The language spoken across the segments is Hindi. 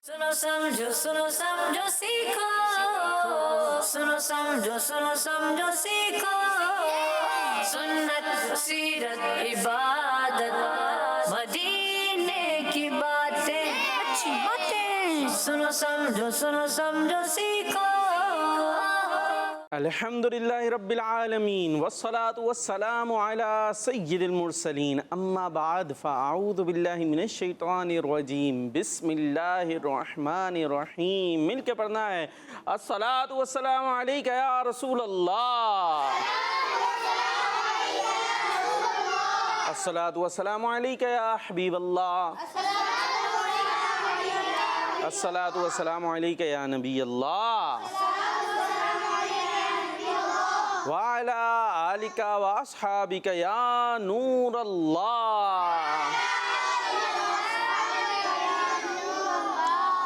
सुनो समझो सीखो, सुनो समझो सीखो, सुन्नत सीरत इबादत मदीने की बातें, अच्छी बातें, सुनो समझो सीखो। अल्हम्दुलिल्लाहि रब्बिल आलमीन वस्सलातु वस्सलामु अला सय्यिदिल मुरसलीन अम्मा बाद फ़अऊज़ु बिल्लाहि मिनश शैतानिर रजीम बिस्मिल्लाहिर रहमानिर रहीम। मिलके पढ़ना है अस्सलातु वस्सलामु अलैका या रसूल अल्लाह, अस्सलातु वस्सलामु अलैका या हबीब अल्लाह, अस्सलातु वस्सलामु अलैका या नबी अल्लाह वाला आलिका व अस्हाबिका या नूर अल्लाह।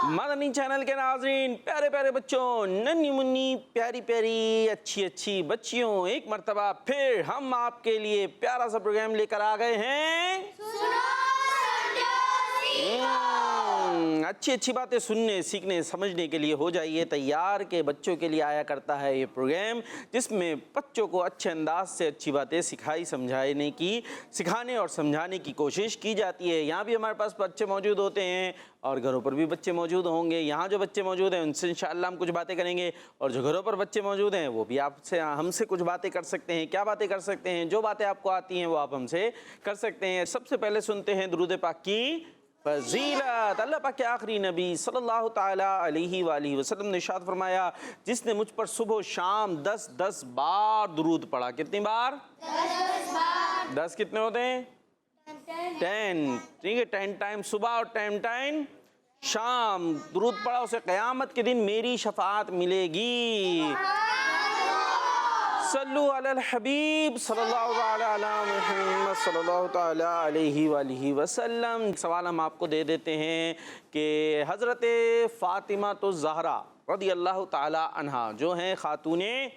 मदनी चैनल के नाज़रीन, प्यारे प्यारे बच्चों, नन्ही मुन्नी प्यारी प्यारी अच्छी अच्छी बच्चियों, एक मर्तबा फिर हम आपके लिए प्यारा सा प्रोग्राम लेकर आ गए हैं। अच्छी अच्छी बातें सुनने, सीखने, समझने के लिए हो जाइए तैयार के बच्चों के लिए आया करता है ये प्रोग्राम, जिसमें बच्चों को अच्छे अंदाज से अच्छी बातें सिखाने और समझाने की कोशिश की जाती है। यहाँ भी हमारे पास बच्चे मौजूद होते हैं और घरों पर भी बच्चे मौजूद होंगे। यहाँ जो बच्चे मौजूद हैं उनसे इंशाअल्लाह हम कुछ बातें करेंगे, और जो घरों पर बच्चे मौजूद हैं वो भी आपसे हमसे कुछ बातें कर सकते हैं। क्या बातें कर सकते हैं? जो बातें आपको आती हैं वो आप हमसे कर सकते हैं। सबसे पहले सुनते हैं दुरूद पाक की फजीलत। अल्लाह पाक के आखिरी नबी सल्लल्लाहु ताला अलैहि वसल्लम ने इरशाद फरमाया, जिसने मुझ पर सुबह शाम 10-10 बार दुरूद पढ़ा। कितनी बार? 10 बार। 10 कितने होते हैं? 10। ठीक है, 10 टाइम सुबह और 10 टाइम शाम दुरूद पढ़ा, उसे क़यामत के दिन मेरी शफाअत मिलेगी। सल्लु अलल हबीब सल्लल्लाहु अलैहि वसल्लम। सवाल हम आपको दे देते हैं कि हज़रत फ़ातिमा तो ज़हरा रज़ी अल्लाह ताला अन्हा जो हैं ख़ातूने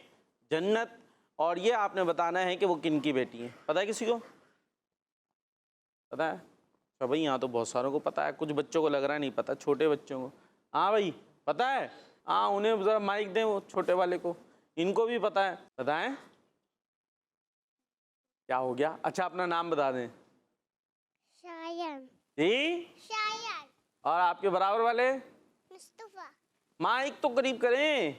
जन्नत, और ये आपने बताना है कि वो किन की बेटी हैं। पता है किसी को? पता है? अच्छा भाई, यहाँ तो बहुत सारों को पता है, कुछ बच्चों को लग रहा है नहीं पता, छोटे बच्चों को। हाँ भाई पता है? हाँ, उन्हें ज़रा माइक दें, वो छोटे वाले को। इनको भी पता है? बताएं क्या हो गया? अच्छा अपना नाम बता दें। शायन। जी? शायन। और आपके बराबर वाले? मुस्तफा। माइक तो करीब करें।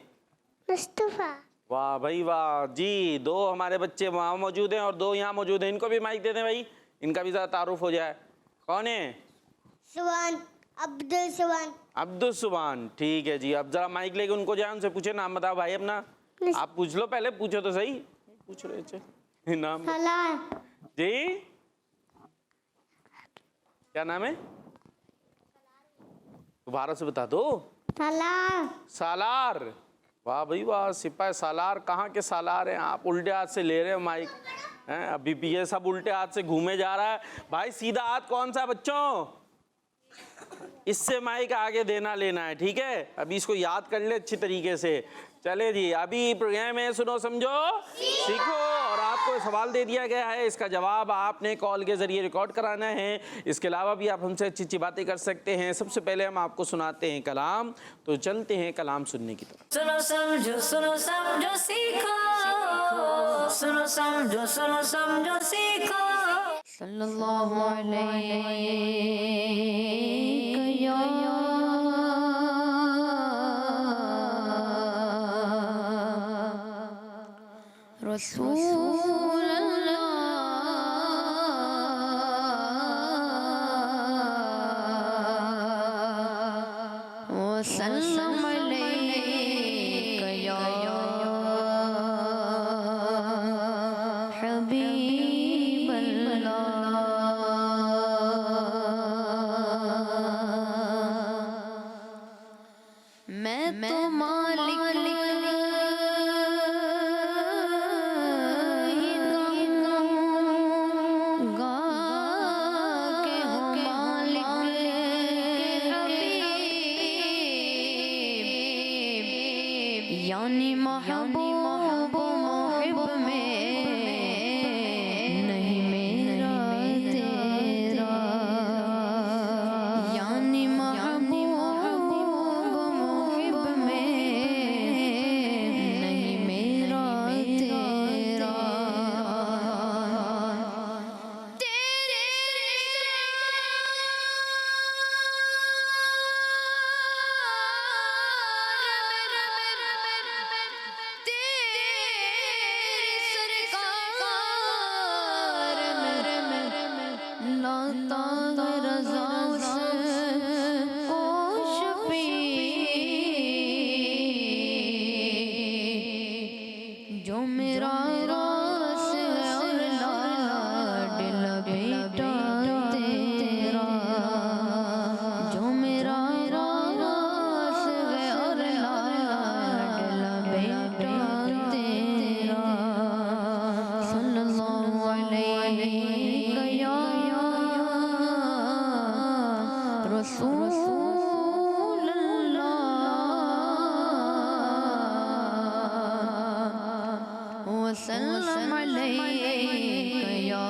मुस्तफा। वाह भाई वाह जी, 2 हमारे बच्चे वहाँ मौजूद हैं और 2 यहाँ मौजूद हैं। इनको भी माइक दे दें भाई, इनका भी ज़रा तारुफ हो जाए। कौन है? सुबान। अब्दुल सुबान। अब्दुल सुबान। ठीक है जी, अब ज़रा माइक लेके उनको जाए, उनसे पूछे नाम बताओ भाई अपना। आप पूछ लो पहले, पूछो तो सही। पूछ रहे थे नाम जी? क्या नाम है? दोबारा से बता दो। सालार। वाह भाई वाह, सिपाही सालार। कहाँ के सालार हैं आप? उल्टे हाथ से ले रहे हो माइक हैं, अभी भी ये सब उल्टे हाथ से घूमे जा रहा है भाई। सीधा हाथ कौन सा बच्चों? इससे माइक आगे देना लेना है, ठीक है? अभी इसको याद कर ले अच्छी तरीके से। चले जी, अभी प्रोग्राम है सुनो समझो सीखो, और आपको सवाल दे दिया गया है, इसका जवाब आपने कॉल के जरिए रिकॉर्ड कराना है। इसके अलावा भी आप हमसे अच्छी अच्छी बातें कर सकते हैं। सबसे पहले हम आपको सुनाते हैं कलाम, तो चलते हैं कलाम सुनने की तरफ। सुनो समझो सीखो, सुनो समझो सीखो। सल्लल्लाहु अलैहि रसूल अल्लाह वसल्लम अलैका या हबीब अल्लाह। मैं तो मालिक यानी महबूब मुहिब में नहीं मेरा तेरा, यानी महबूब वसल्लम अलैका या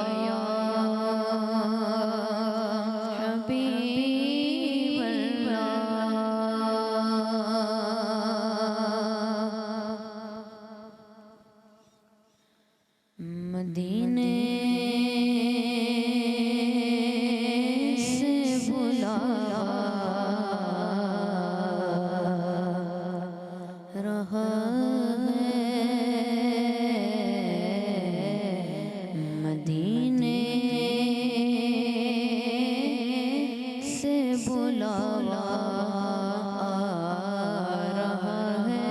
मदीने से बुला रहा है, मदीने से बुलावा रहा है,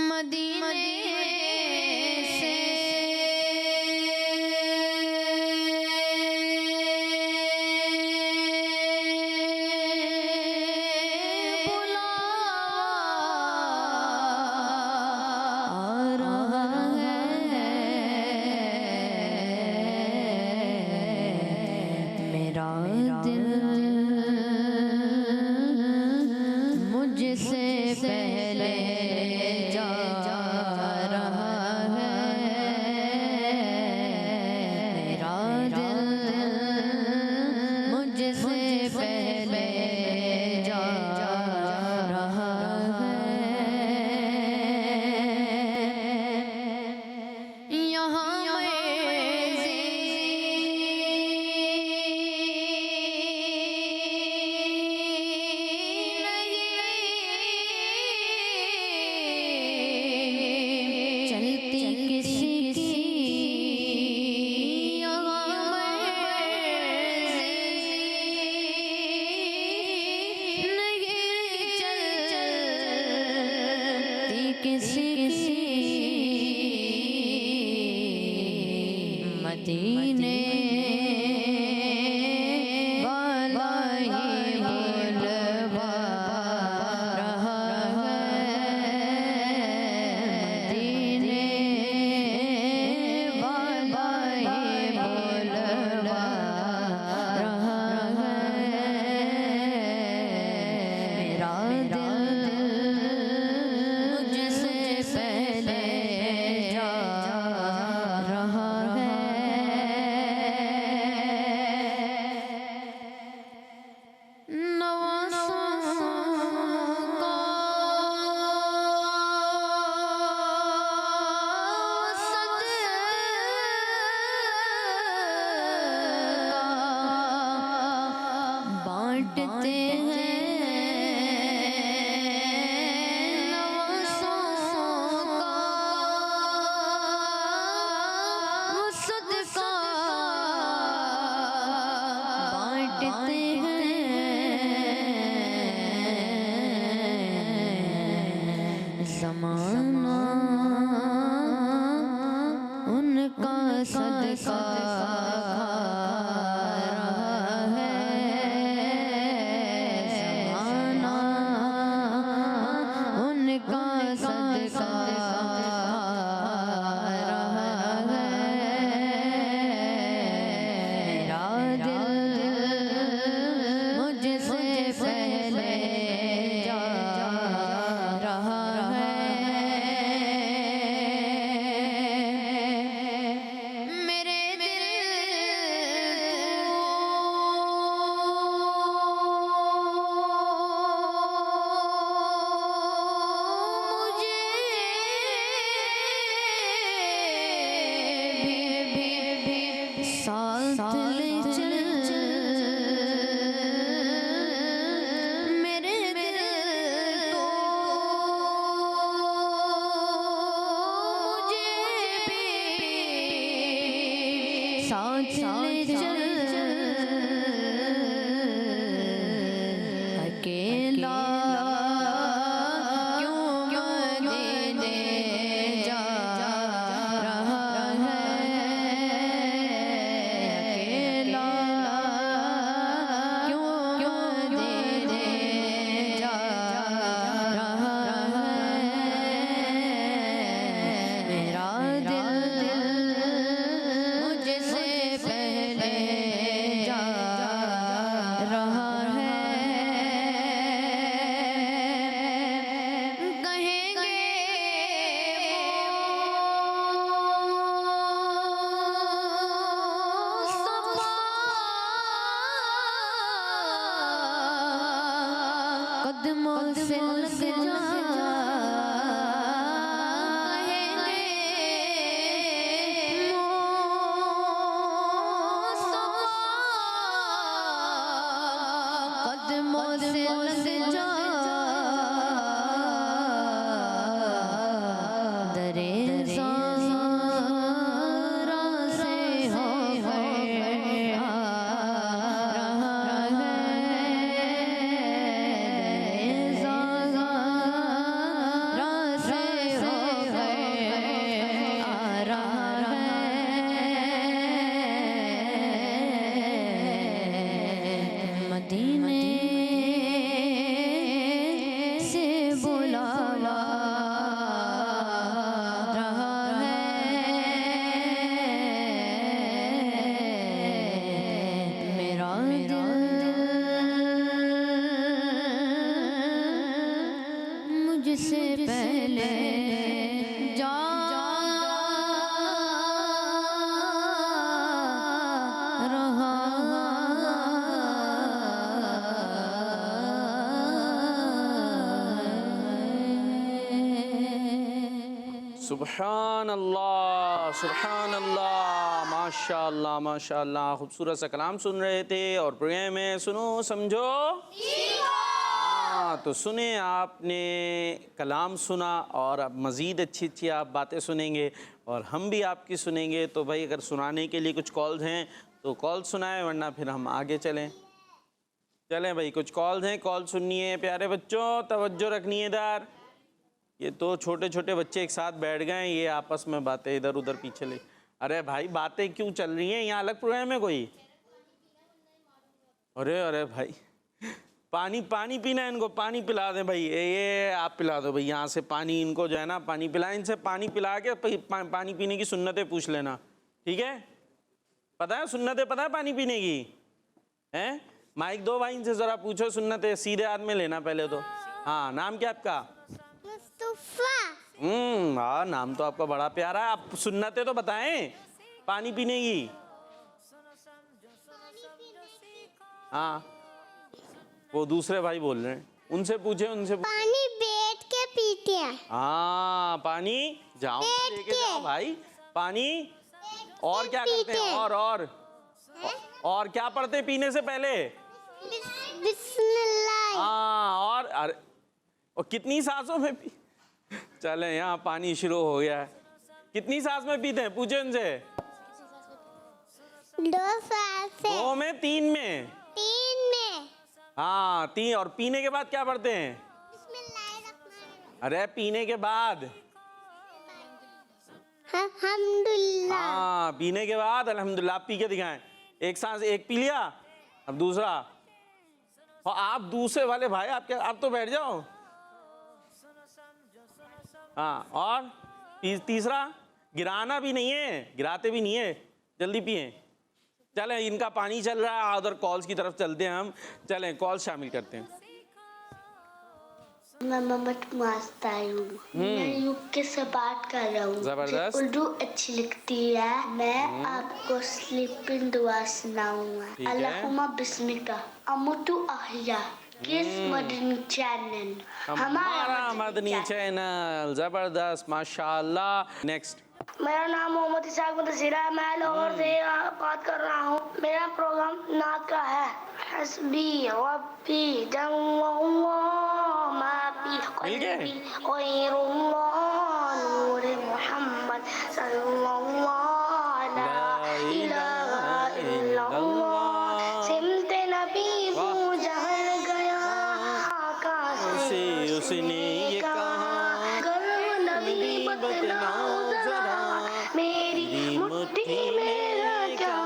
मदीने से बुलावा आ रहा है, मेरा दिल मुझसे पहले जा रहा है, मेरा दिल मुझसे पहले जा रहा है, यहाँ चलती किसी की नहीं चलती किसी की, मदीने वाला ही बुलवा रहा है, मदीने वाला ही बुलवा रहा है, मेरा दिल मुझसे पहले जा रहा है, बांटते हैं नवासों का वो सदका, बांटते हैं, ज़माना उनका सदका उनका सदका रहा है, मेरा दिल मुझसे पहले जा रहा है, मेरे दिल साथ ले चल, मेरे दिल को मुझे भी साथ ले चल, अकेला क्यों मदीने जा रहा है, अकेला क्यों मदीने जा रहा है, मेरा दिल मुझसे पहले से लग जा कहेंगे मुस्तफा कदमों से लग जा दरे ज़ारा से हो रहा है ज़ारा से हो रहा है मदीने से बुला रहा है मेरा मुझसे पहले जा रहा सुबहान अल्लाह, सुबहान अल्लाह, माशाअल्लाह माशाअल्लाह। खूबसूरत सा कलाम सुन रहे थे और प्रोग्राम में सुनो समझो हाँ, तो सुने आपने कलाम सुना और अब मज़ीद अच्छी अच्छी आप बातें सुनेंगे और हम भी आपकी सुनेंगे। तो भाई अगर सुनाने के लिए कुछ कॉल्स हैं तो कॉल सुनाएं, वरना फिर हम आगे चलें। चलें भाई, कुछ कॉल्स हैं, कॉल सुननी है। प्यारे बच्चों तवज्जो रखनी है इधर। ये तो छोटे छोटे बच्चे एक साथ बैठ गए हैं, ये आपस में बातें इधर उधर पीछे ले। अरे भाई बातें क्यों चल रही हैं, यहाँ अलग प्रोग्राम है कोई? अरे अरे भाई पानी पानी पीना है इनको, पानी पिला दें भाई। ये आप पिला दो भाई, यहाँ से पानी इनको जो है ना पानी पिलाएं। इनसे पानी पिला के पानी पीने की सुन्नतें पूछ लेना, ठीक है? पता है सुन्नतें, पता है पानी पीने की? हैं? माइक दो भाई, इनसे ज़रा पूछो सुन्नतें, सीधे हाथ में लेना पहले तो। हाँ, नाम क्या आपका? मुस्तफा हाँ नाम तो आपका बड़ा प्यारा है। आप सुन्नतें तो बताएं पानी पीने की। हाँ वो दूसरे भाई बोल रहे हैं, उनसे पूछे, उनसे पानी बैठ के पीते हैं। हाँ पानी जाओ लेके जाओ भाई पानी। और क्या करते हैं? और क्या पढ़ते पीने से पहले? बिस्मिल्लाह। हाँ और कितनी सांसों में पी? चले यहाँ पानी शुरू हो गया है। कितनी सांस में पीते हैं? पूछे उनसे। 2 सांस से। 2 में, 3 में? 3 में। हाँ 3। और पीने के बाद क्या पढ़ते हैं? बिस्मिल्लाहिर्रहमानिर्रहीम। अरे पीने के बाद अल्हम्दुलिल्लाह। हाँ पीने के बाद अल्हम्दुलिल्लाह। आप पी के दिखाएं। एक सांस, एक पी लिया, अब दूसरा। और आप दूसरे वाले भाई आप क्या, आप तो बैठ जाओ। हाँ और तीसरा, गिराना भी नहीं है, गिराते भी नहीं है, जल्दी पिए। चलें इनका पानी चल रहा है, उधर कॉल्स की तरफ चलते हैं हम। चलें कॉल शामिल करते हैं। मैं मोहम्मद मास्टर हूँ, मैं यूके से बात कर रहा हूँ। जबरदस्त। उर्दू अच्छी लिखती है। मैं आपको स्लीपिंग दुआ सुनाऊंगा। अल्लाहुम्मा बिस्मिका अमुतु अहिया। किस मदनी चैनल, हमारा मदनी चैनल। जबरदस्त माशाल्लाह। नेक्स्ट। मेरा नाम मोहम्मद इसाक मुदस्सिर है, मैं लाहौर से बात कर रहा हूँ। मेरा प्रोग्राम नात का है। हस्बी रब्बी जल्लल्लाहु मा फी क़ल्बी ग़ैरुल्लाह नूर मोहम्मद सल्लल्लाहु अलैहि इलाहा इल्लल्लाह। सिमते नबी पूजा गया आकाश से उसने ये कहा, गर्व नबी बतलाओ जरा मेरी मुट्ठी में क्या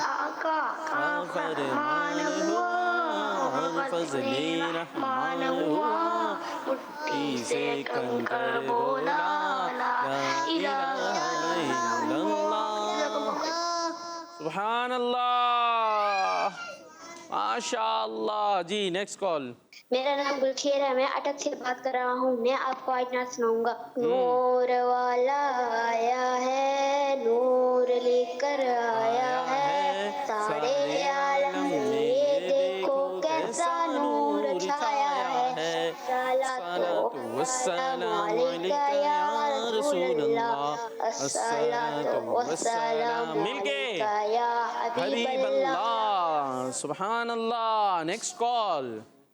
आका का फरमान हुआ, फज़ले रहमान हुआ। मुट्ठी से कंकर बोला ला इलाहा इल्लल्लाह। सुभान अल्लाह माशाअल्लाह। जी नेक्स्ट कॉल। मेरा नाम गुलखेर है, मैं अटक से बात कर रहा हूँ। मैं आपको आज नात सुनाऊंगा। नूर वाला आया है, नूर लेकर आया है, सारे आलम में ये देखो कैसा नूर छाया है। अस्सलातु वस्सलामु अलैका या रसूलल्लाह, अस्सलातु वस्सलामु मिलके या हबीबल्लाह, सुभान अल्लाह। Next call.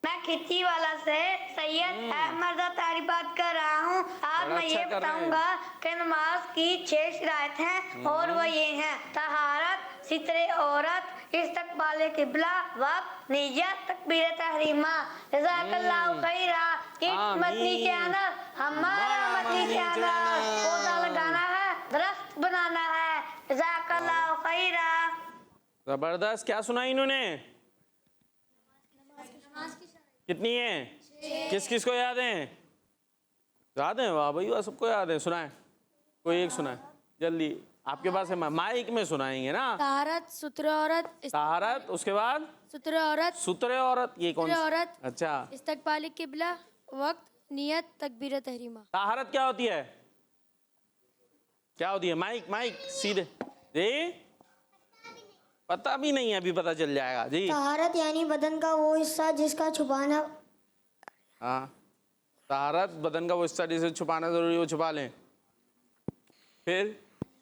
मैं खिच्ची वाला से सैयद अहमद तारी बात कर रहा हूँ। आज बड़ा मैं अच्छा ये कर रहे हैं। बताऊंगा कि नमाज की 6 शराइत हैं और वो ये हैं: तहारत, सितरे औरत, इस्तकबाल किबला, वक्त, नियत, तकबीर तहरीमा। जज़ाकल्लाहु खैरा। मदनी चैनल हमारा, मदनी चैनल पौधा लगाना है, दरख्त बनाना है। जज़ाकल्लाहु खैरा। जबरदस्त। क्या सुना इन्होंने? कितनी है? किस किस को याद है? याद है? वाह भाई वाह, सबको याद है। सुनाए, कोई एक सुनाए जल्दी। आपके पास है माइक में सुनाएंगे ना। तारत, सुतरे औरत, तारत, उसके बाद सुतरे औरत, सुतरे औरत। ये कौन सुतरे सी? औरत, अच्छा। इस्तकबाल किबला, वक्त, नियत, तकबीर तहरीमा। ताहरत क्या होती है? क्या होती है? माइक माइक सीधे जी। पता भी नहीं है, अभी पता चल जाएगा जी। तहारत यानी बदन का वो हिस्सा जिसका छुपाना। हाँ, ताहरत बदन का वो हिस्सा जिसे छुपाना जरूरी हो छुपा लें। फिर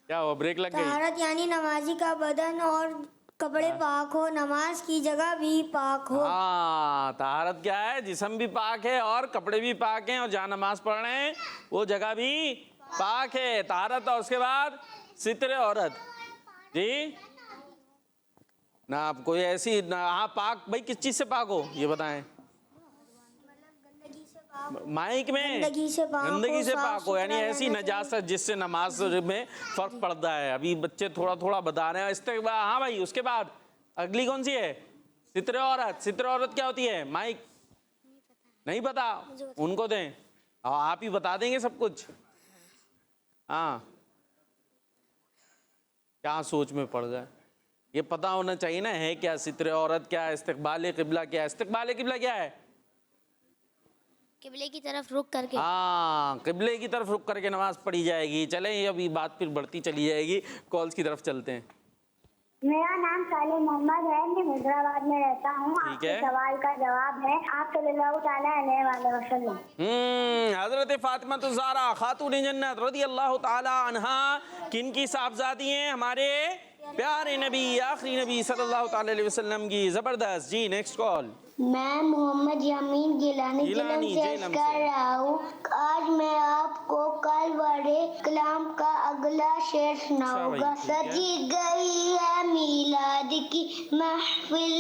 क्या हुआ? ब्रेक लग गई। तहारत यानी नमाजी का बदन और कपड़े पाक हो, नमाज की जगह भी पाक हो। हाँ, ताहरत क्या है? जिस्म भी पाक है और कपड़े भी पाक हैं, और जहाँ नमाज पढ़ रहे हैं वो जगह भी पाक है। ताहरत। और उसके बाद सितरे औरत जी ना। आप कोई ऐसी ना, हाँ पाक भाई किस चीज से पाक हो ये बताएं। माइक में गंदगी से पाक हो, गंदगी से साफ पाक हो, यानी सुथरा ऐसी रहना नजासत जिससे नमाज में फर्क पड़ता है। अभी बच्चे थोड़ा थोड़ा बता रहे हैं इस्तेक़बाल। हाँ भाई, उसके बाद अगली कौन सी है? सितरे औरत। सितरे औरत क्या होती है? माइक नहीं पता, उनको दें और आप ही बता देंगे सब कुछ। हाँ, क्या सोच में पड़ गए? ये पता होना चाहिए ना। है क्या सितरे औरत? क्या है इस्तकबाल किबला? क्या है इस्तकबाल किबला? क्या है? किबले की तरफ रुख करके। हाँ, किबले की तरफ रुक करके नमाज पढ़ी जाएगी। चलें, अभी बात फिर बढ़ती चली जाएगी। कॉल्स की तरफ चलते हैं। मेरा नाम साले मोहम्मद है, मैं हैदराबाद में रहता हूँ। आपके है। सवाल का जवाब है आप सल्लल्लाहु ताला अलैहि वसल्लम। हजरत फातिमा ज़हरा खातून जन्नत रज़ी अल्लाह ताला अन्हा किन की साहबजादी हैं? हमारे प्यारे नबी, आखिरी नबी सल्लल्लाहु ताला अलैहि वसल्लम की। जबरदस्त जी। Next call. मैं मोहम्मद यामीन गिलानी गिलानी, जिलम से जिलम कर से। रहा हूँ। आज मैं आपको कल बड़े कलाम का अगला शेर सुनाऊंगा। अच्छा भाई, ठीक है। सजी गई है मीलाद की महफिल,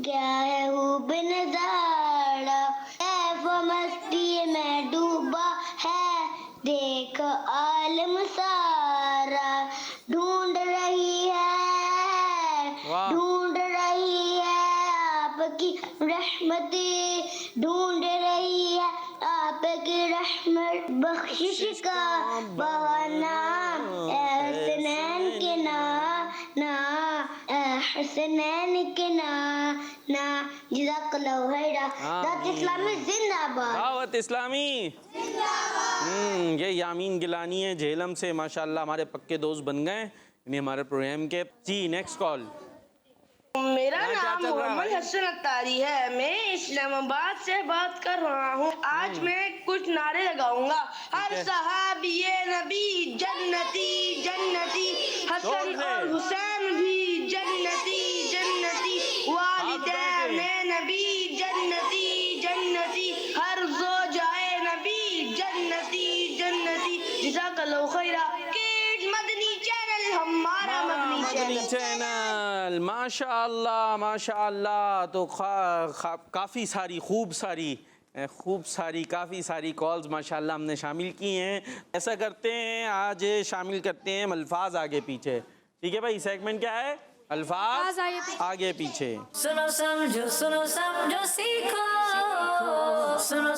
क्या है खूब नजारा, ऐफ़ मस्ती में डूबा है देख आलम सारा। ढूंढ रही है, वाह। ढूंढ रही है आपकी रहमतें, ढूंढ रही है आपकी रहमत बख्शिश का बहाना। हसनैन के ना हसनैन के ना जज़ाकल्लाहु खैरा। दावत इस्लामी जिंदाबाद। दावत इस्लामी। ये यामीन गिलानी है झेलम से, माशाल्लाह हमारे पक्के दोस्त बन गए इन्हीं हमारे प्रोग्राम के जी। Next call. मेरा क्या नाम चल रहा है मोहम्मद भाई? हसन अत्तारी है। मैं इस्लामाबाद से बात कर रहा हूँ। आज मैं कुछ नारे लगाऊंगा। हर सहाबिये नबी जन्नती जन्नती, हसन जोर से। और हुसैन भी जन्नती जन्नती, वालिदैन नबी जन्नती जन्नती, हर ज़ौजाए नबी जन्नती जन्नती। जज़ाकल्लाहु खैरा। किड्स मदनी चैनल हमारा मदनी चैनल। चैनल माशाअल्लाह माशाअल्लाह। तो काफ़ी सारी खूब सारी काफ़ी सारी कॉल्स माशाअल्लाह हमने शामिल की हैं। ऐसा करते हैं, आज शामिल करते हैं अल्फाज आगे पीछे। ठीक है भाई, सेगमेंट क्या है? अल्फाज आगे पीछे। सुनो समझो सीखो, सुनो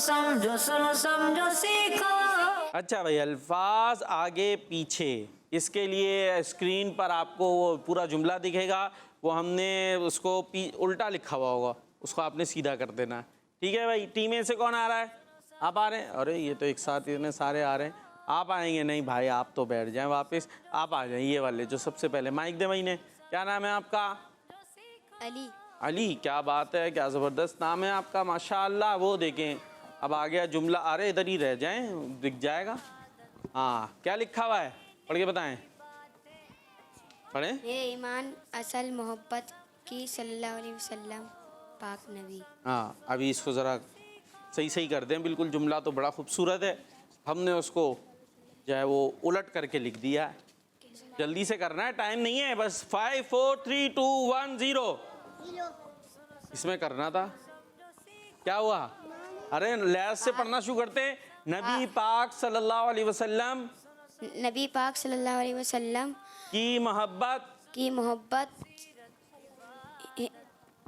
समझो सीखो। अच्छा भाई, अल्फाज आगे पीछे, इसके लिए स्क्रीन पर आपको वो पूरा जुमला दिखेगा। वो हमने उसको उल्टा लिखा हुआ होगा, उसको आपने सीधा कर देना। ठीक है भाई। टीम ए से कौन आ रहा है? आप आ रहे हैं? अरे ये तो एक साथ इतने सारे आ रहे हैं। आप आएंगे? नहीं भाई, आप तो बैठ जाएं वापस। आप आ जाएं, ये वाले जो सबसे पहले। माइक दे भाई ने। क्या नाम है आपका? अली। अली। क्या बात है, क्या ज़बरदस्त नाम है आपका, माशाअल्लाह। वो देखें अब आ गया जुमला, अरे इधर ही रह जाएं, दिख जाएगा। हाँ, क्या लिखा हुआ है, पढ़ के बताएं। पढ़ें। ये ईमान असल मोहब्बत की सल्लल्लाहु अलैहि वसल्लम पाक नबी। हाँ, अभी इसको ज़रा सही सही कर दें। बिल्कुल जुमला तो बड़ा खूबसूरत है, हमने उसको जो है वो उलट करके लिख दिया है। जल्दी से करना है, टाइम नहीं है, बस 5 4 3 2 1 0 इसमें करना था। क्या हुआ? अरे लहज़ से पढ़ना शुरू करते। नबी पाक सल्लल्लाहु अलैहि वसल्लम नबी पाक सल्लल्लाहु अलैहि वसल्लम की मोहब्बत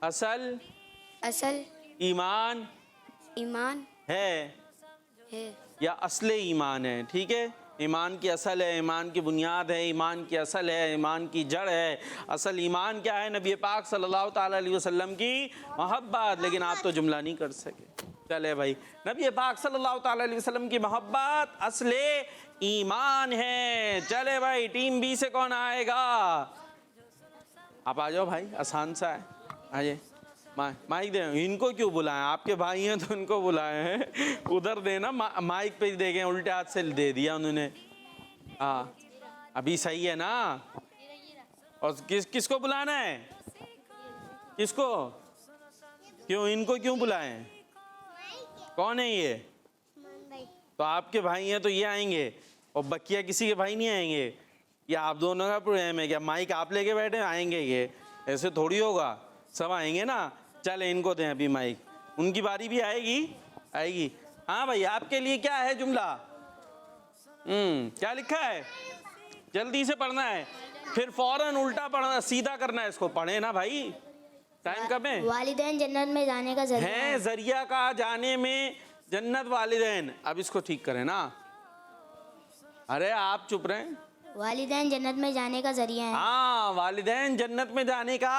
असल ईमान है या असले ईमान है। ठीक है, ईमान की असल है, ईमान की बुनियाद है, ईमान की असल है, ईमान की जड़ है। असल ईमान क्या है? नबी पाक सल्लल्लाहु ताला अलैहि वसल्लम की मोहब्बत। लेकिन आप तो जुमला नहीं कर सके। चले भाई, नबी पाक सल्लल्लाहु ताला अलैहि वसल्लम की मोहब्बत असले ईमान है। चले भाई, टीम बी से कौन आएगा? आप आ जाओ भाई, आसान सा है, आ जाइए। माइक दे, इनको क्यों बुलाएं? आपके भाई हैं तो इनको बुलाए हैं। उधर देना, माइक पे देखें, उल्टे हाथ से दे दिया उन्होंने। हाँ, अभी सही है ना? और किसको बुलाना है? किसको? क्यों, इनको क्यों बुलाएं? कौन है ये? तो आपके भाई हैं तो ये आएंगे, और बकिया किसी के भाई नहीं आएंगे। ये आप दोनों का प्रोग्राम है क्या? माइक आप लेके बैठे आएंगे? ये ऐसे थोड़ी होगा, सब आएंगे ना। चले इनको दें अभी माइक, उनकी बारी भी आएगी। हाँ भाई, आपके लिए क्या है जुमला? क्या लिखा है? जल्दी से पढ़ना है, फिर फौरन उल्टा पढ़ना, सीधा करना है इसको। पढ़े ना भाई, टाइम कब है? वालिदैन जन्नत में जाने का जरिया है, जरिया का जाने में जन्नत वालिदैन। अब इसको ठीक करें ना। अरे आप चुप रहे। वालिदैन जन्नत में जाने का जरिया है। हाँ, वालिदैन जन्नत में जाने का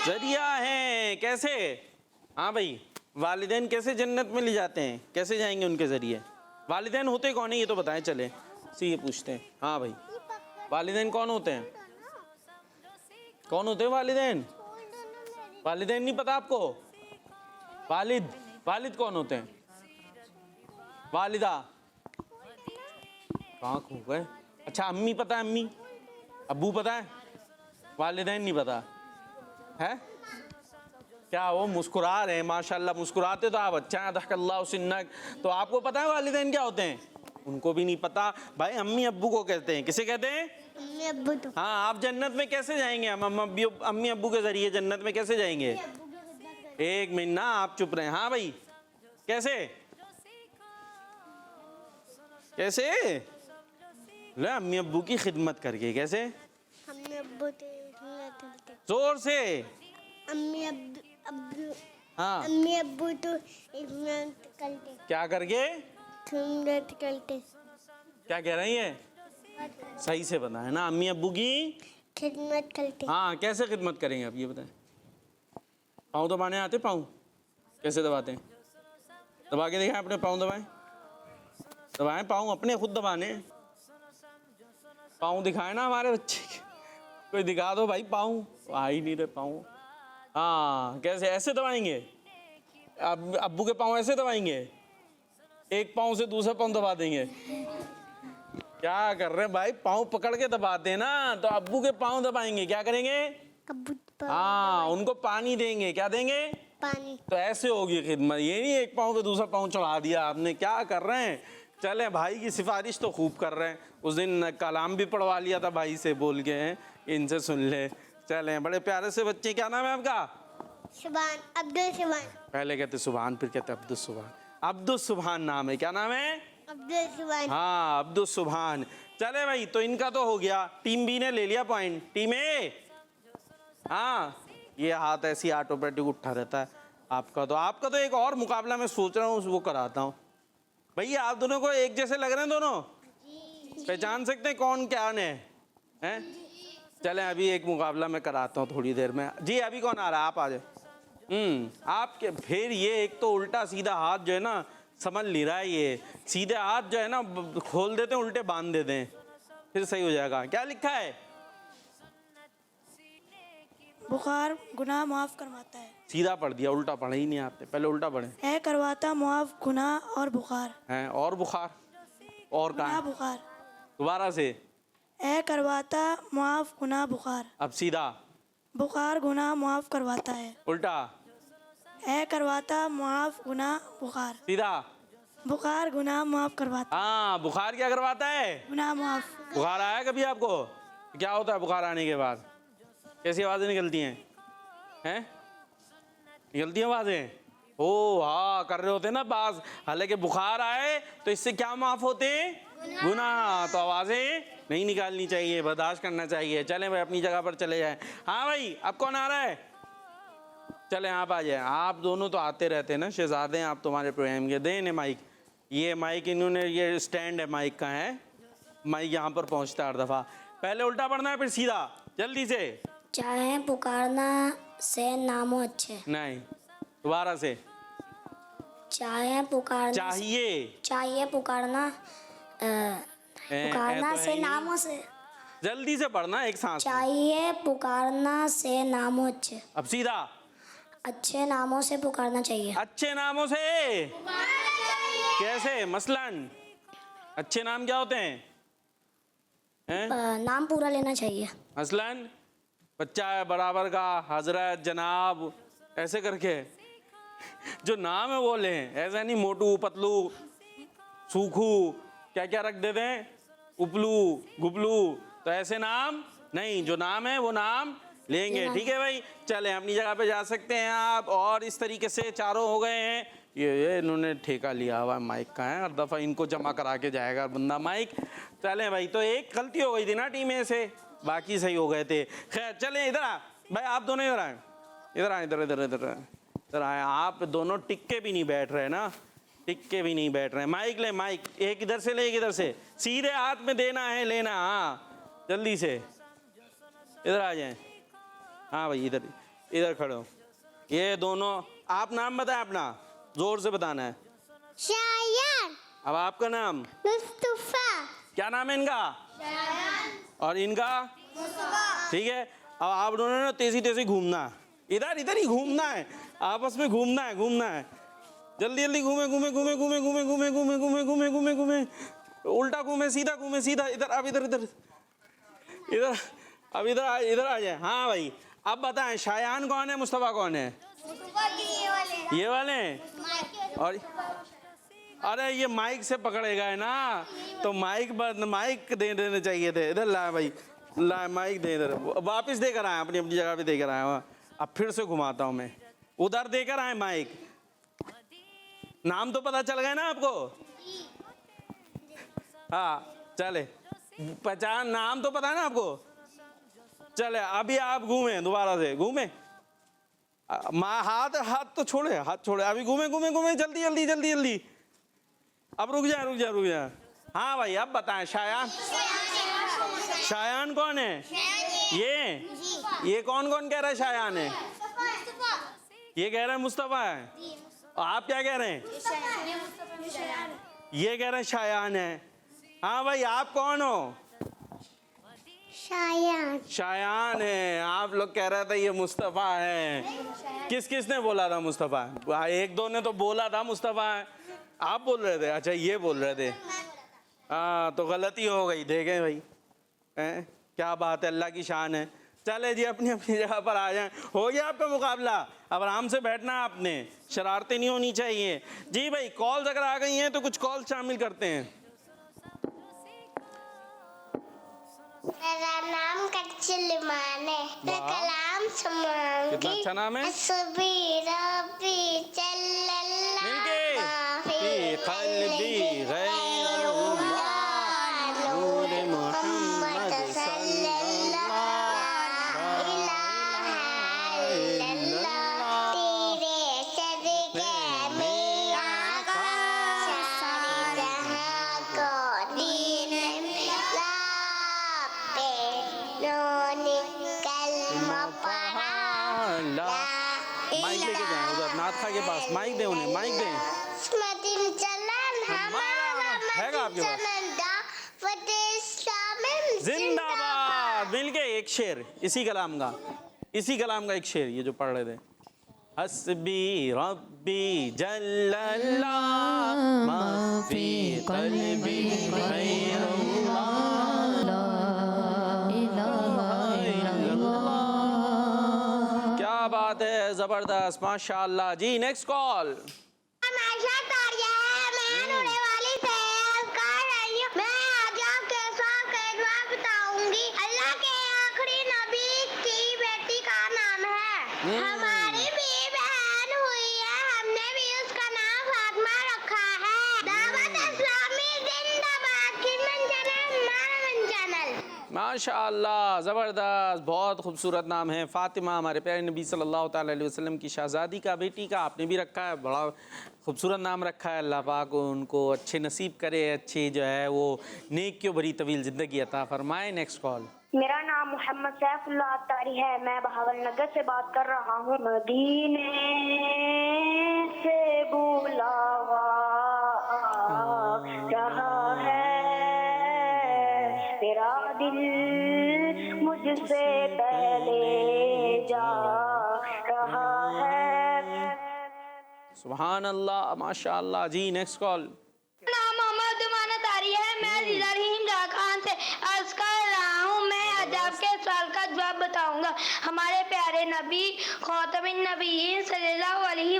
जरिया है। कैसे? हाँ भाई, वालिदैन कैसे जन्नत में ले जाते हैं? कैसे जाएंगे उनके जरिए? वालिदैन होते कौन है ये तो बताएं। चले ये पूछते हैं। हाँ भाई, वालिदैन कौन होते हैं? कौन होते हैं वालिदैन? वालिदैन नहीं पता आपको? वालिद कौन होते हैं? वालिदा कहाँ खो गए? अच्छा, अम्मी पता है? अम्मी, अब्बू पता है? वालिदैन नहीं पता है? क्या वो मुस्कुरा रहे हैं? माशाल्लाह, मुस्कुराते तो आप अच्छा है। दहकल्लाहु सिन्नक। तो आपको पता है वालिदैन क्या होते हैं? उनको भी नहीं पता भाई। अम्मी अब्बू को कहते हैं। किसे कहते हैं? अम्मी अब्बू। तो हाँ, आप जन्नत में कैसे जाएंगे? हम अम्मी अब्बू के जरिए जन्नत में कैसे जाएंगे? एक मिनट ना, आप चुप रहे। हाँ भाई, कैसे ले? अम्मी अब्बू की खिदमत करके। कैसे? अम्मी अब्बू जोर से। अम्मी अब्बू हाँ, अम्मी अब्बू तो खिदमत करते। क्या करके? खिदमत करते। क्या कह रही है? सही से बता है ना, अम्मी अब्बू की खिदमत करते। हाँ, कैसे खिदमत करेंगे आप ये बताएं। पाँव दबाने आते? पाँव कैसे दबाते हैं? दबा के दिखाएं अपने पाँव। दबाएं पाँव अपने, खुद दबाने। पाँव दिखाए ना हमारे बच्चे के, कोई दिखा दो भाई पाँव। आ ही नहीं रहे पाँव। हाँ, कैसे? ऐसे दबाएंगे? अब्बू के पाँव ऐसे दबाएंगे? एक पाँव से दूसरा पाँव दबा देंगे? क्या कर रहे हैं भाई? पाँव पकड़ के दबाते हैं ना, तो अब्बू के पाँव दबाएंगे। क्या करेंगे? हाँ, उनको पानी देंगे। क्या देंगे? पानी। तो ऐसे होगी खिदमत। ये नहीं एक पाँव पे दूसरा पाँव चढ़ा दिया आपने। क्या कर रहे हैं? चले, भाई की सिफारिश तो खूब कर रहे हैं। उस दिन कलाम भी पढ़वा लिया था भाई से बोल के, हैं इनसे सुन ले। चले, बड़े प्यारे से बच्चे। क्या नाम है आपका? सुभान, अब्दुल सुभान। पहले कहते सुभान, फिर कहते अब्दुल सुभान। अब्दुल सुभान नाम है। क्या नाम है? अब्दुल सुभान। हाँ, अब्दुल सुभान। चले भाई, तो इनका तो हो गया। टीम बी ने ले लिया पॉइंट। टीम ए, हाँ, ये हाथ ऐसी ऑटोमेटिक उठा रहता है आपका तो एक और मुकाबला मैं सोच रहा हूँ, वो कराता हूँ। भैया, आप दोनों को एक जैसे लग रहे हैं दोनों? पहचान सकते हैं कौन क्या हैं? चलें, अभी एक मुकाबला मैं कराता हूँ थोड़ी देर में। जी, अभी कौन आ रहा है? आप आ जाए। आपके फिर ये एक तो उल्टा सीधा हाथ जो है ना समझ नहीं रहा है। ये सीधे हाथ जो है ना खोल देते हैं, उल्टे बांध देते हैं, फिर सही हो जाएगा। क्या लिखा है? बुखार गुनाह माफ़ करवाता है। सीधा पढ़ दिया, उल्टा पढ़े ही नहीं आते, पहले उल्टा पढ़े। है करवाता मुआफ गुनाह और बुखार। हैं और बुखार और कहाँ गुनाह है? बुखार। दोबारा से। है करवाता मुआफ गुनाह बुखार। अब सीधा। बुखार गुनाह मुआफ करवाता है। उल्टा। है करवाता मुआफ गुनाह बुखार। सीधा। बुखार गुनाह माफ़ करवाता। हाँ, बुखार क्या करवाता है? गुनाह माफ़। बुखार आया कभी आपको? क्या होता है बुखार आने के बाद? कैसी आवाज़ें निकलती हैं? हैं? निकलती हैं आवाज़ें? ओ हाँ, कर रहे होते हैं ना बाज। हालांकि बुखार आए तो इससे क्या माफ़ होते हैं? गुनाह। तो आवाज़ें नहीं निकालनी चाहिए, बर्दाश्त करना चाहिए। चलें भाई अपनी जगह पर चले जाएं। हाँ भाई, अब कौन आ रहा है? चलें आप आ जाएं। आप दोनों तो आते रहते हैं ना शहजादे हैं आप तुम्हारे प्रोग्राम के। दें इन्हें माइक। ये माइक इन्होंने, ये स्टैंड है माइक का है, माइक यहाँ पर पहुँचता है हर दफ़ा। पहले उल्टा पढ़ना है फिर सीधा, जल्दी से। चाहे पुकारना से नामो अच्छे। नहीं, दोबारा से। चाहे पुकारना चाहिए पुकारना पुकारना से नामों से। जल्दी से पढ़ना एक सांस में। चाहिए पुकारना से नामों अच्छे। अब सीधा। अच्छे नामों से पुकारना चाहिए। अच्छे नामों से कैसे? मसलन अच्छे नाम क्या होते हैं? नाम पूरा लेना चाहिए। मसलन बच्चा है बराबर का, हजरत, जनाब, ऐसे करके जो नाम है वो लें। ऐसा नहीं मोटू, पतलू, सूखू, क्या क्या रख देते हैं, उपलू, गुबलू। तो ऐसे नाम नहीं, जो नाम है वो नाम लेंगे। ठीक है भाई, चलें अपनी जगह पे जा सकते हैं आप। और इस तरीके से चारों हो गए हैं। ये इन्होंने ठेका लिया हुआ माइक का है, हर दफ़ा इनको जमा करा के जाएगा बंदा माइक। चलें भाई, तो एक गलती हो गई थी ना टीम ए से, बाकी सही हो गए थे। खैर चलें, इधर आ भाई, आप दोनों इधर आए, इधर आए, इधर इधर इधर इधर आए। आप दोनों टिक्के भी नहीं बैठ रहे ना, टिक्के भी नहीं बैठ रहे। माइक ले, माइक एक इधर से ले, एक इधर से, सीधे हाथ में देना है, लेना। हाँ जल्दी से इधर आ जाएं। हाँ भाई इधर इधर खड़े हो। ये दोनों, आप नाम बताएं अपना, जोर से बताना है। शायान। अब आपका नाम? मुस्तफा। क्या नाम है इनका? और इनका? ठीक है, अब आप दोनों ने तेजी तेजी घूमना, इधर इधर ही घूमना है, आपस में घूमना है, घूमना है। जल्दी जल्दी घूमे घूमे घूमे घूमे घूमे घूमे घूमे घूमे घूमे घूमे घूमे, उल्टा घूमे, सीधा घूमे, सीधा। इधर, अब इधर इधर इधर, अब इधर आ जाए। हाँ भाई, अब बताएं शायान कौन है, मुस्तफा कौन है? ये वाले। और अरे ये माइक से पकड़े गए ना, तो माइक दे देने चाहिए थे। इधर ला भाई, ला माइक दे, इधर वापस देकर आए, अपनी अपनी जगह पे देकर आए। अब फिर से घुमाता हूँ मैं, उधर देकर आए माइक। नाम तो पता चल गया ना आपको? हाँ चले, पहचान, नाम तो पता है ना आपको? चले अभी आप घूमे, दोबारा से घूमे। हाथ तो छोड़े, हाथ छोड़े, अभी घूमे घूमे घूमे, जल्दी जल्दी जल्दी जल्दी। अब रुक जा रुक जा रुक जा। हाँ भाई अब बताएं, शायान, शायान कौन है? ये कौन कौन कह रहा है शायान है? ये कह रहे हैं मुस्तफा है। और आप क्या कह रहे हैं? ये कह रहे हैं शायान है। हाँ भाई आप कौन हो? शायान। शायान है। आप लोग कह रहे थे ये मुस्तफा है। किसने बोला था मुस्तफा? एक दो ने तो बोला था मुस्तफा है, आप बोल रहे थे? अच्छा ये बोल रहे थे। हाँ तो गलती हो गई, देखें भाई हैं, क्या बात है, अल्लाह की शान है। चले जी अपनी अपनी जगह पर आ जाएं। हो गया आपका मुकाबला, अब आराम से बैठना है आपने, शरारतें नहीं होनी चाहिए। जी भाई कॉल्स अगर आ गई हैं तो कुछ कॉल शामिल करते हैं। मेरा नाम कच्चलिमान है, मैं कलाम सुनाऊंगी। कितना अच्छा नाम है। माइक लेके जाएं उधर नाथ के पास, माइक दे उन्हें, माइक दें। हैगा आपके पास? जिंदाबाद। मिल के एक शेर इसी कलाम का। इसी कलाम का एक शेर ये जो पढ़ रहे थे, हस्बी रब्बी जल्लल्लाह मा फी क़ल्बी गैरुल्लाह क्या बात है, जबरदस्त, माशाअल्लाह जी। Next call. हमारी भी बहन हुई है, हमने भी उसका नाम फातिमा रखा है। दावत इस्लामी जिंदाबाद, खिदमत चैनल। माशाअल्लाह, ज़बरदस्त, बहुत खूबसूरत नाम है फ़ातिमा, हमारे प्यारे नबी सल्लल्लाहु ताला अलैहि वसल्लम की शहज़ादी का बेटी का आपने भी रखा है, बड़ा खूबसूरत नाम रखा है। अल्लाह पाक उनको अच्छे नसीब करे, अच्छी जो है वो नेकियों भरी तवील ज़िंदगी अता फरमाए। Next call. मेरा नाम मोहम्मद सैफुल्लाह अत्तारी है, मैं बहावलनगर से बात कर रहा हूँ। मदीने से बुलावा रहा है, तेरा दिल मुझसे पहले जा रहा है। सुभान अल्लाह, माशाअल्लाह जी। Next call. नाम मोहम्मद उमाना तारी है, मैं जिला रहीम खान से अर्ज कर रहा हूँ। मैं आज आपके सवाल का जवाब बताऊंगा। हमारे प्यारे नबी खातमुन नबीय्यीन सल्लल्लाहु अलैहि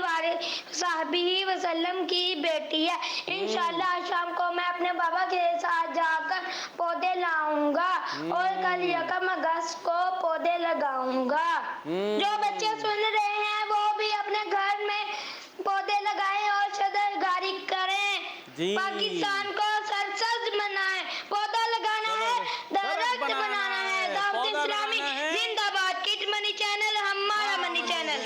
वसल्लम की बेटी है। इंशाअल्लाह शाम को मैं अपने बाबा के साथ जाकर पौधे लाऊंगा और कल 1 अगस्त को पौधे लगाऊंगा। जो बच्चे सुन रहे हैं वो भी अपने घर में पौधे लगाएं और शजरकारी करें, पाकिस्तान को सरसब्ज बनाएं। पौधा लगाना है, दरख्त बनाना है। दावत इस्लामी जिंदाबाद, किड मनी चैनल हमारा मनी चैनल।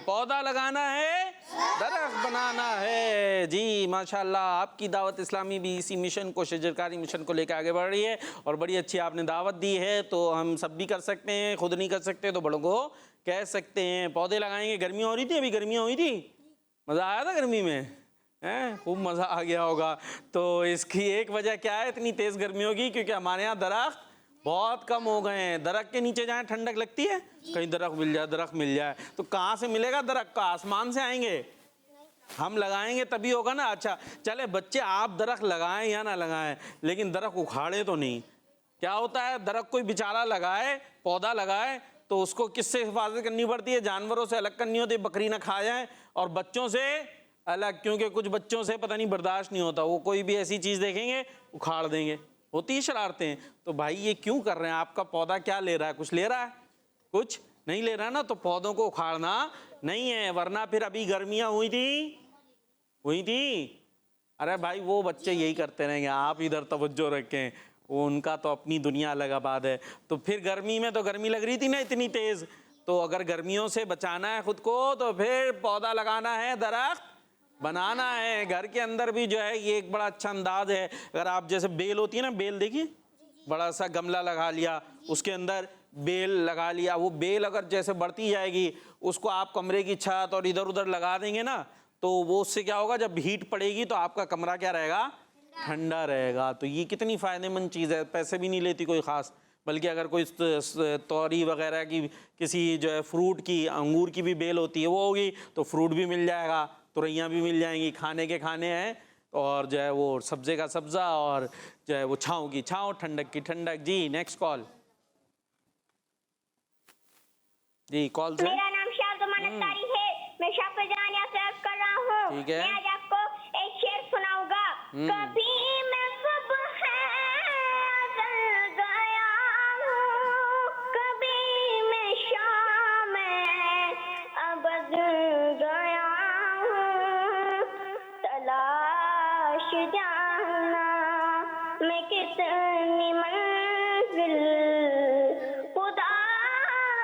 पौधा लगाना है, दरख्त बनाना है। जी माशाल्लाह, आपकी दावत इस्लामी भी इसी मिशन को, शजरकारी मिशन को लेकर आगे बढ़ रही है और बड़ी अच्छी आपने दावत दी है। तो हम सब भी कर सकते हैं, खुद नहीं कर सकते तो बड़ों को कह सकते हैं। पौधे लगाएंगे। गर्मी हो रही थी, अभी गर्मियाँ हुई थी, मज़ा आया था गर्मी में, हैं? खूब मज़ा आ गया होगा। तो इसकी एक वजह क्या है इतनी तेज़ गर्मियों की? क्योंकि हमारे यहाँ दरख्त बहुत कम हो गए हैं। दरख्त के नीचे जाएं ठंडक लगती है, कहीं दरख्त मिल जाए, दरख्त मिल जाए तो कहाँ से मिलेगा दरख्त का? आसमान से आएंगे, हम लगाएंगे तभी होगा ना। अच्छा चले बच्चे, आप दरख्त लगाएं या ना लगाएं, लेकिन दरख्त उखाड़े तो नहीं। क्या होता है, दरख्त कोई बेचारा लगाए, पौधा लगाए तो उसको किससे हिफाजत करनी पड़ती है? जानवरों से अलग करनी होती है, बकरी ना खा जाए, और बच्चों से अलग, क्योंकि कुछ बच्चों से पता नहीं बर्दाश्त नहीं होता, वो कोई भी ऐसी चीज़ देखेंगे उखाड़ देंगे, होती ही शरारतें। तो भाई ये क्यों कर रहे हैं? आपका पौधा क्या ले रहा है? कुछ ले रहा है? कुछ नहीं ले रहा ना, तो पौधों को उखाड़ना नहीं है, वरना फिर अभी गर्मियाँ हुई थी। अरे भाई वो बच्चे यही करते रहेंगे, आप इधर तवज्जो रखें, वो उनका तो अपनी दुनिया अलग आबाद है। तो फिर गर्मी में तो गर्मी लग रही थी ना इतनी तेज़, तो अगर गर्मियों से बचाना है खुद को तो फिर पौधा लगाना है, दरख्त बनाना है। घर के अंदर भी जो है ये एक बड़ा अच्छा अंदाज है। अगर आप जैसे बेल होती है ना, बेल देखिए, बड़ा सा गमला लगा लिया, उसके अंदर बेल लगा लिया, वो बेल अगर जैसे बढ़ती जाएगी उसको आप कमरे की छत और इधर उधर लगा देंगे ना, तो वो उससे क्या होगा, जब हीट पड़ेगी तो आपका कमरा क्या रहेगा? ठंडा रहेगा। तो ये कितनी फ़ायदेमंद चीज़ है, पैसे भी नहीं लेती कोई ख़ास, बल्कि अगर कोई तोरी वगैरह की, किसी जो है फ्रूट की, अंगूर की भी बेल होती है, वो होगी तो फ्रूट भी मिल जाएगा, तुरैयाँ भी मिल जाएंगी, खाने के खाने हैं, और जो है वो सब्ज़े का सब्ज़ा, और जो है वो छाँव की छाँव, ठंडक की ठंडक। जी नेक्स्ट कॉल। जी कॉल से। मेरा नाम शाहजमान अत्तारी है, मैं शाहजहानिया से अर्ज कर रहा हूँ। ठीक है। मैं आज आपको एक शेर सुनाऊंगा। कभी मैं सुबह जल गया हूँ, कभी मैं शाम अबद गया हूँ, तलाश जाना मैं कितनी मंजिल खुदा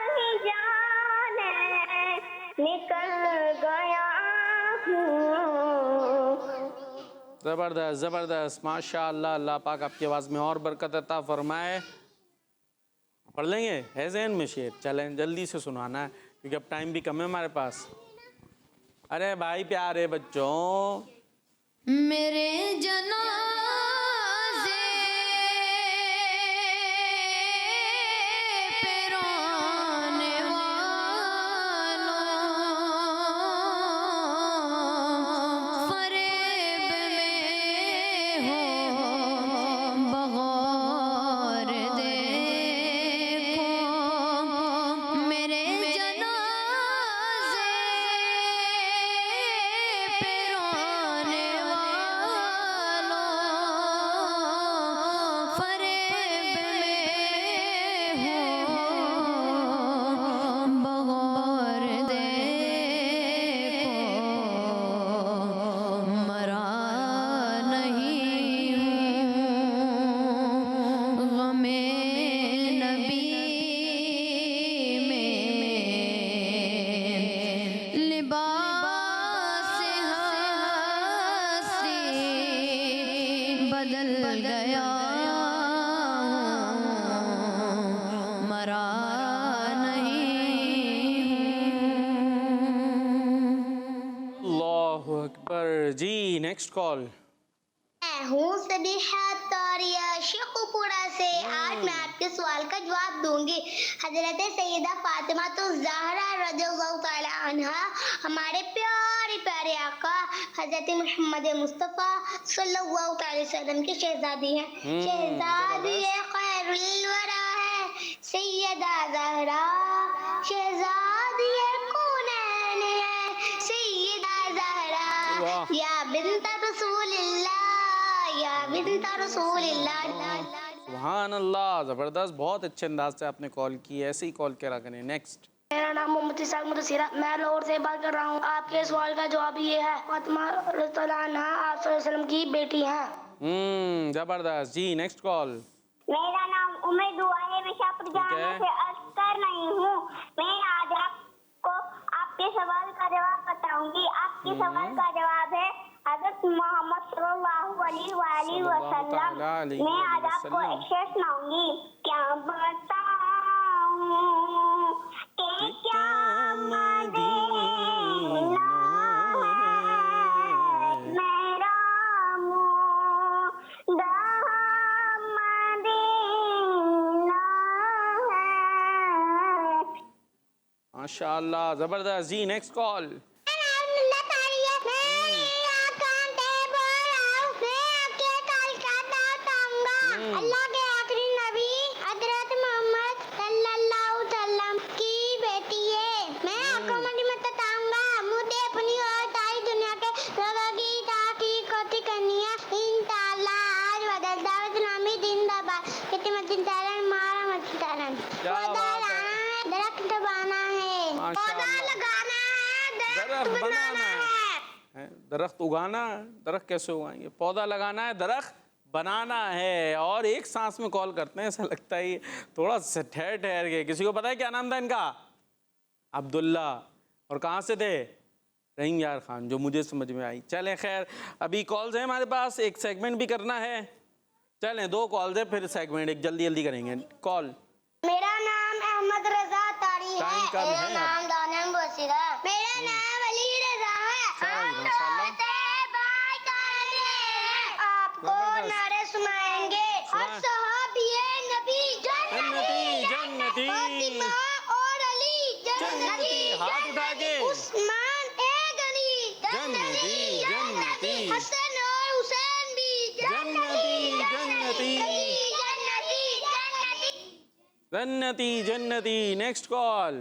ही जाने निकल गया हूँ। ज़बरदस्त ज़बरदस्त, माशाअल्लाह। अल्लाह पाक आपकी आवाज़ में और बरकत अता फरमाए। पढ़ लेंगे है ज़हन में शेर? चलें जल्दी से सुनाना है क्योंकि अब टाइम भी कम है हमारे पास। अरे भाई प्यारे बच्चों, मेरे जनाज़े पे रोने वाले गया मरा नहीं अल्लाहु अकबर। जी नेक्स्ट कॉल। मैं हूँ सदीहा तौरिया शेखुपुरा से। आज मैं आपके सवाल का जवाब दूंगी। हजरत सैयदा फातिमा तो ज़हरा रज़ियल्लाहु ताला अन्हा हमारे प्यारे प्यारे आका हजरत मोहम्मद मुस्तफ़ा सल्लल्लाहु अलैहि वसल्लम की शहजादी हैं। शहजादी खैरुल वरा है सैयदा ज़हरा, शहजादी कौनैन है सैयदा ज़हरा, या बिन्त रसूलिल्लाह, या बिन्त रसूलिल्लाह। सुभान अल्लाह, ज़बरदस्त, बहुत अच्छे अंदाज से आपने कॉल की, ऐसे ही कॉल करा करें। नेक्स्ट। मेरा नाम मोहम्मद इसाक मुदस्सिरा, मैं लाहौर से बात कर रहा हूँ। आपके सवाल का जवाब ये है, फातिमा रज़ियल्लाहु अन्हा आप सल्लल्लाहु अलैहि वसल्लम की बेटी हैं। ज़बरदस्त। जी नेक्स्ट कॉल। मेरा नाम उमर दुआ है, मैं शाहपुर जाना से अर्ज कर रही हूँ। मैं आज आपको आपके सवाल का जवाब बताऊंगी। आपके सवाल का जवाब है हज़रत मोहम्मद सल्लल्लाहु अलैहि वसल्लम। मैं आज आपको एक शेर सुनाऊंगी। क्या बताऊं कि क्या मदीना है मेरा मुदा मदीना है। माशाअल्लाह, ज़बरदस्त। जी नेक्स्ट कॉल। अल्लाह के आखिरी नबी हजरत मोहम्मद सल्लल्लाहु अलैहि वसल्लम की बेटी है। मैं आपको मदीना बताऊंगा। मुझे अपनी और सारी दुनिया के लोगों की ताकी कोठी करनी है इंशाअल्लाह। आज बदल दावत नामी जिंदाबाद। कितने मदीन तारन मारा मदीन तारन। पौधा लाना है, दरख्त बनाना है, पौधा लगाना है, दरख्त बनाना है। दरख्त उगाना, दरख्त कैसे उगाएंगे? पौधा लगाना है, दरख्त बनाना है। और एक सांस में कॉल करते हैं, ऐसा लगता है थोड़ा ठहर ठहर के। किसी को पता है क्या नाम था इनका? अब्दुल्ला। और कहाँ से थे? रहीम यार खान, जो मुझे समझ में आई। चलें खैर, अभी कॉल्स हैं हमारे पास, एक सेगमेंट भी करना है। चलें 2 कॉल्स है, फिर सेगमेंट एक जल्दी जल्दी करेंगे। कॉल। मेरा नाम अहमद रजा तारी है। मेरा नाम दानिम बसीरा। मेरा नाम अली रजा है। आपको नारे सुनाएंगे। असहाबिए नबी जन्नती जन्नती, फातिमा और अली जन्नती, हाथ उठा के। उस्मान ए गनी जन्नती जन्नती, हसन और हुसैन भी जन्नती जन्नती जन्नती जन्नती। Next call.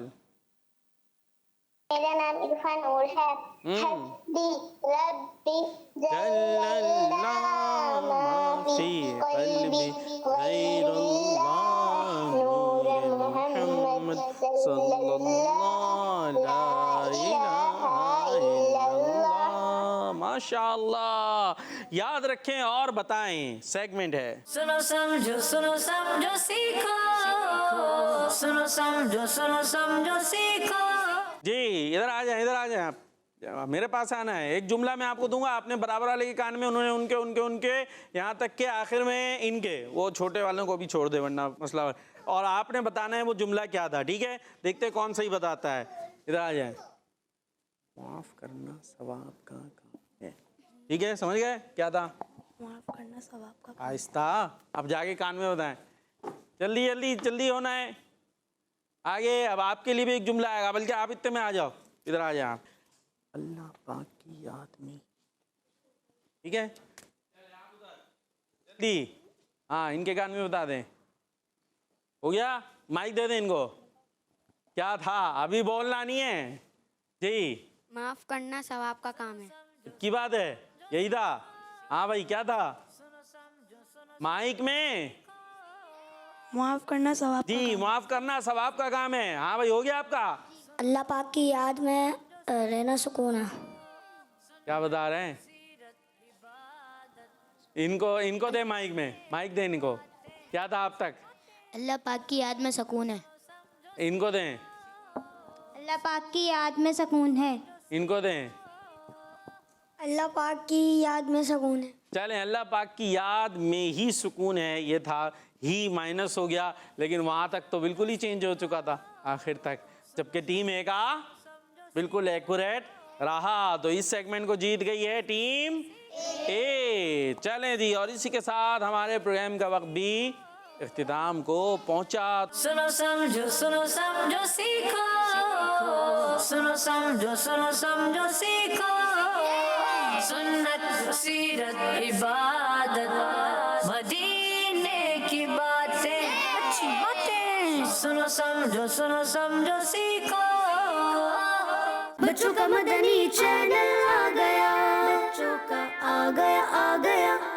मेरा नाम इरफान नूर है। हस्बी रब्बी जल्लल्लाह माफी क़ल्बी गैरुल्लाह नूर मुहम्मद सल्लल्लाहु ला इलाहा इल्लल्लाह। माशाअल्लाह। याद रखें और बताएं, सेगमेंट है। सुनो समझो सीखो, सुनो समझो सीखो। जी इधर आ जाए, इधर आ जाए आप, मेरे पास आना है। एक जुमला मैं आपको दूंगा, आपने बराबर वाले के कान में उन्होंने उनके उनके उनके यहाँ तक के आखिर में इनके, वो छोटे वालों को भी छोड़ दे वरना मसला। और आपने बताना है वो जुमला क्या था, ठीक है? देखते कौन सही बताता है। इधर आ जाए। माफ करना सवाब का काम है, ठीक है? समझ गए क्या था? माफ करना सवाब का। आहिस्ता, अब जाके कान में बताएं। जल्दी जल्दी जल्दी होना है आगे। अब आपके लिए भी एक जुमला आएगा, बल्कि आप इतने में आ जाओ, इधर आ जाए आप। अल्लाह पाक की याद में, ठीक है? जल्दी, हाँ इनके कान में बता दें। हो गया? माइक दे दें इनको। क्या था? अभी बोलना नहीं है जी। माफ़ करना सवाब का काम है। की बात है, यही था? हाँ भाई क्या था? माइक में माफ करना सवाब का जी, काम। माफ करना सवाब का काम है। हाँ भाई हो गया आपका? अल्लाह पाक की याद में रहना सुकून है। क्या बता रहे हैं? इनको दे माइक में, माइक दे इनको। क्या था आप तक? अल्लाह पाक की याद में सुकून है। इनको दें। अल्लाह पाक की याद में सुकून है। इनको दें। अल्लाह पाक की याद में सुकून है। चलें, अल्लाह पाक की याद में ही सुकून है। ये था ही माइनस हो गया, लेकिन वहाँ तक तो बिल्कुल ही चेंज हो चुका था आखिर तक, जबकि टीम ए का बिल्कुल एक्यूरेट रहा। तो इस सेगमेंट को जीत गई है टीम ए। चलें जी, और इसी के साथ हमारे प्रोग्राम का वक्त भी इख्तिताम को पहुंचा। सुनो समझो सीखो, सुनो समझो सीखो, सुन्नत सीरत इबादत मदीने की बातें, अच्छी बातें। सुनो समझो सीखो। बच्चों का मदनी चैनल आ गया, बच्चों का आ गया